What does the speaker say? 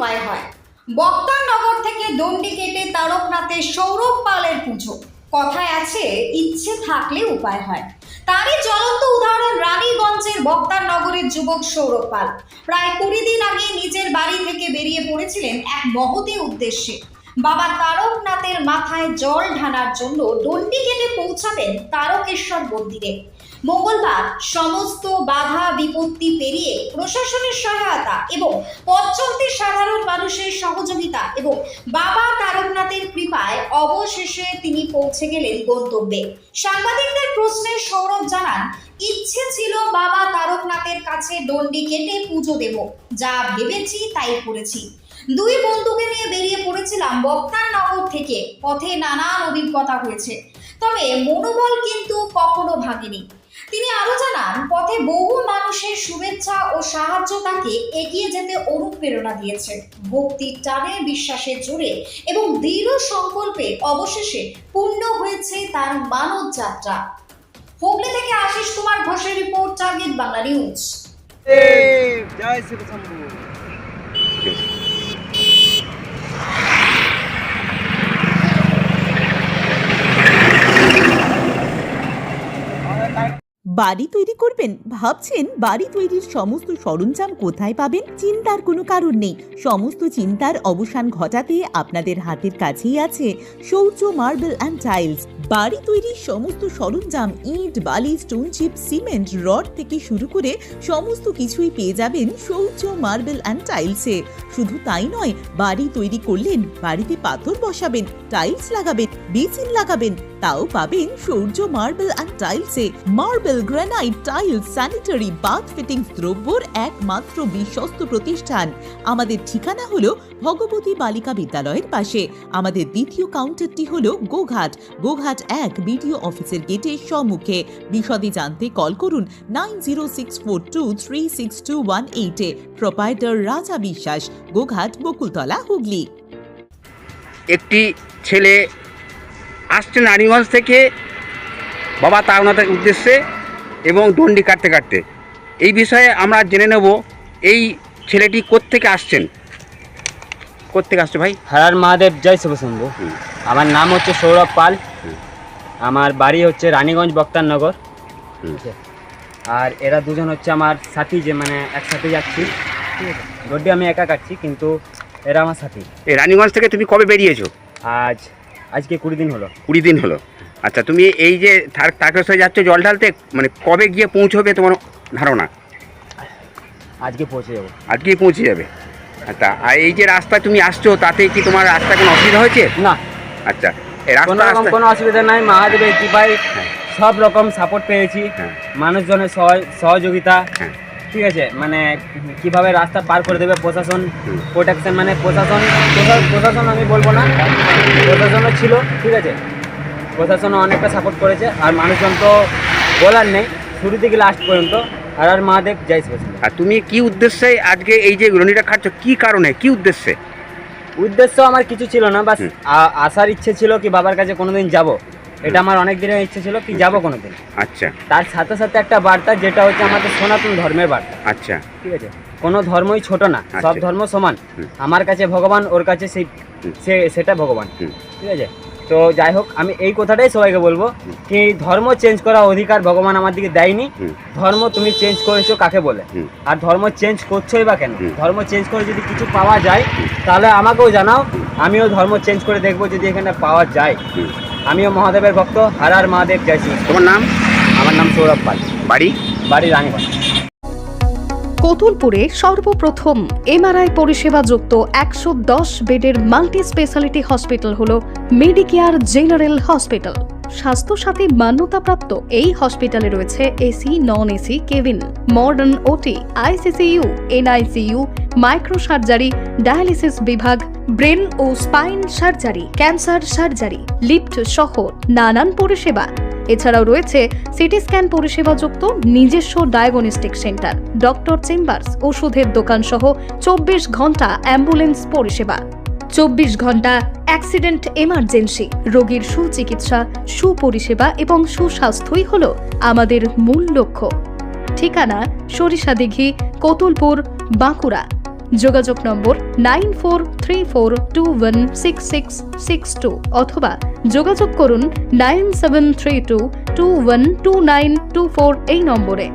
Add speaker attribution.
Speaker 1: উপায় হয়। বক্তারনগর থেকে দণ্ডি কেটে তারকনাথের সৌরভ পালের পুজো। কথায় আছে, ইচ্ছে থাকলে উপায় হয়। তারই জ্বলন্ত উদাহরণ রানীগঞ্জের বক্তারনগরের যুবক সৌরভ পাল। প্রায় 20 দিন আগে নিজের বাড়ি থেকে বেরিয়ে পড়েছিলেন এক মহতী উদ্দেশ্যে। বাবা তারকনাথের মাথায় জল ঢালার জন্য দণ্ডি কেটে পৌঁছাবেন তারকেশ্বর মন্দিরে। মঙ্গলবার সমস্ত বাধা বিপত্তি পেরিয়ে প্রশাসনের সহায়তা এবং পথ চলতে সাধারণ মানুষের সহযোগিতা এবং বাবা তারকনাথের কৃপায় অবশেষে তিনি পৌঁছে গেলেন গন্তব্যে। সাংবাদিকদের প্রশ্নের সৌরভ জানান, ইচ্ছে ছিল বাবা তারকনাথের কাছে দণ্ডি কেটে পুজো দেব, যা ভেবেছি তাই করেছি। দুই বন্ধুকে নিয়ে বেরিয়ে পড়েছিলাম বক্তারনগর থেকে। পথে নানান অভিজ্ঞতা হয়েছে, তবে মনোবল কিন্তু কখনো ভাঙেনি। তিনি আরো জানান, পথে বহু মানুষের শুভেচ্ছা ও সাহায্য তাকে এগিয়ে যেতে অনুপ্রেরণা দিয়েছে। ভক্তির টানে, বিশ্বাসের জোরে এবং দৃঢ় সংকল্পে অবশেষে পূর্ণ হয়েছে তার মানব যাত্রা। হুগলি থেকে আশিস কুমার ঘোষের রিপোর্ট, টার্গেট বাংলা নিউজ।
Speaker 2: জয় শ্রী শম্ভু।
Speaker 3: বাড়ি তৈরি করবেন? ভাবছেন বাড়ি তৈরির সমস্ত সরঞ্জাম কোথায় পাবেন? চিন্তার কোনো কারণ নেই। সমস্ত চিন্তার অবসান ঘটাতে আপনাদের হাতের কাছেই আছে শৌর্য মার্বেল অ্যান্ড টাইলস। বাড়ি তৈরির সমস্ত সরঞ্জাম, ইট, বালি, স্টোন চিপ, সিমেন্ট, রড থেকে শুরু করে সমস্ত কিছুই পেয়ে যাবেন শৌর্য মার্বেল অ্যান্ড টাইলসে। শুধু তাই নয়, বাড়ি তৈরি করলেন, বাড়িতে পাথর বসাবেন, টাইলস লাগাবেন, বেসিন লাগাবেন, তাও পাবেন শৌর্য মার্বেল অ্যান্ড টাইলসে। Marble, granite, tiles, sanitary, bath fittings দ্রব্যর একমাত্র বিশ্বস্ত প্রতিষ্ঠান। আমাদের ঠিকানা হলো ভগবতী বালিকা বিদ্যালয়ের পাশে। আমাদের দ্বিতীয় কাউন্টারটি হলো গোঘাট 1 বিডিও অফিসের গেটের সম্মুখে। বিশদে জানতে কল করুন 9064236218 প্রোপাইটার রাজা বিশ্বাস, গোঘাট, বকুলতলা, হুগলি।
Speaker 4: একটি ছেলে আসছে রানীগঞ্জ থেকে বাবা তারকনাথের উদ্দেশ্যে এবং দণ্ডি কাটতে কাটতে। এই বিষয়ে আমরা জেনে নেব, এই ছেলেটি কোত্থেকে আসছেন, কোত্থেকে আসছে ভাই?
Speaker 2: হর মহাদেব, জয় শ্রী শম্ভু। আমার নাম হচ্ছে সৌরভ পাল। আমার বাড়ি হচ্ছে রানীগঞ্জ বক্তারনগর। আর এরা দুজন হচ্ছে আমার সাথী, যে মানে একসাথে যাচ্ছি। ঠিক আছে, রোডে আমি একা কাটছি, কিন্তু এরা আমার সাথী।
Speaker 4: এই রানীগঞ্জ থেকে তুমি কবে বেরিয়েছো?
Speaker 2: আজকে 20 দিন হলো।
Speaker 4: 20 দিন হলো। আচ্ছা, তুমি এই যে তারকেশ্বরে যাচ্ছ জল ঢালতে, মানে কবে গিয়ে পৌঁছবে তোমার ধারণা?
Speaker 2: আজকে পৌঁছে যাবো।
Speaker 4: আজকেই পৌঁছে যাবে। আচ্ছা, আর এই যে রাস্তায় তুমি আসছো, তাতে কি তোমার রাস্তায় কোনো অসুবিধা হয়েছে?
Speaker 2: না।
Speaker 4: আচ্ছা, এই
Speaker 2: কোনো অসুবিধা নাই। মহাদেবের কৃপায় সব রকম সাপোর্ট পেয়েছি, মানুষজনের সহযোগিতা। ঠিক আছে, মানে কিভাবে রাস্তা পার করে দেবে প্রশাসন, প্রোটেকশন, মানে প্রশাসন আমি বলবো না, প্রশাসনও ছিল। ঠিক আছে, প্রশাসনও অনেকটা সাপোর্ট করেছে। আর মানুষজন তো বলার নেই, শুরু থেকে লাস্ট পর্যন্ত। আর মহাদেব, জয় শ্রী কৃষ্ণ।
Speaker 4: আর তুমি কি উদ্দেশ্যে আজকে এই যে দণ্ডিটা খাচ্ছ, কি কারণে, কি উদ্দেশ্যে?
Speaker 2: উদ্দেশ্য আমার কিছু ছিল না, বাস আসার ইচ্ছে ছিল কি বাবার কাছে কোনোদিন যাব। এটা আমার অনেক দিনের ইচ্ছে ছিল কি যাব কোনোদিন।
Speaker 4: আচ্ছা।
Speaker 2: তার সাথে সাথে একটা বার্তা, যেটা হচ্ছে আমাদের সনাতন ধর্মের বার্তা।
Speaker 4: আচ্ছা,
Speaker 2: ঠিক আছে, কোনো ধর্মই ছোট না, সব ধর্ম সমান। আমার কাছে ভগবান, ওর কাছে সেটা ভগবান। ঠিক আছে, তো যাই হোক, আমি এই কথাটাই সবাইকে বলবো কি ধর্ম চেঞ্জ করার অধিকার ভগবান আমার দিকে দেয়নি। ধর্ম তুমি চেঞ্জ করেছো কাকে বলে, আর ধর্ম চেঞ্জ করছোই বা কেন? ধর্ম চেঞ্জ করে যদি কিছু পাওয়া যায় তাহলে আমাকেও জানাও, আমিও ধর্ম চেঞ্জ করে দেখবো যদি এখানে পাওয়া যায়। আমিও মহাদেবের ভক্ত। হর মহাদেব, জয় শ্রী।
Speaker 4: তোমার নাম?
Speaker 2: আমার নাম সৌরভ পাল।
Speaker 4: বাড়ি
Speaker 2: রানীগঞ্জ।
Speaker 5: কতুলপুরে সর্বপ্রথম এমআরআই পরিষেবা যুক্ত 110 বেডের মাল্টি স্পেশালিটি হসপিটাল হল মেডিকেয়ার জেনারেল হসপিটাল। স্বাস্থ্যসাথী মান্যতাপ্রাপ্ত এই হসপিটালে রয়েছে AC, non AC cabin, modern OT, ICCU, NICU, micro surgery, dialysis বিভাগ, ব্রেন ও spine surgery, cancer surgery, lift সহ নানান পরিষেবা। এছাড়াও রয়েছে সিটি স্ক্যান পরিষেবা যুক্ত নিজস্ব ডায়াগনস্টিক সেন্টার, ডক্টর চেম্বার্স, ওষুধের দোকান সহ 24 ঘন্টা অ্যাম্বুলেন্স পরিষেবা। 24 ঘন্টা অ্যাক্সিডেন্ট এমার্জেন্সি। রোগীর সুচিকিৎসা, সুপরিষেবা এবং সুস্বাস্থ্যই হল আমাদের মূল লক্ষ্য। ঠিকানা সরিষাদিঘি, কতুলপুর, বাঁকুড়া। যোগাযোগ নম্বর 9434216662 অথবা যোগাযোগ করুন 9732212924 এই নম্বরে।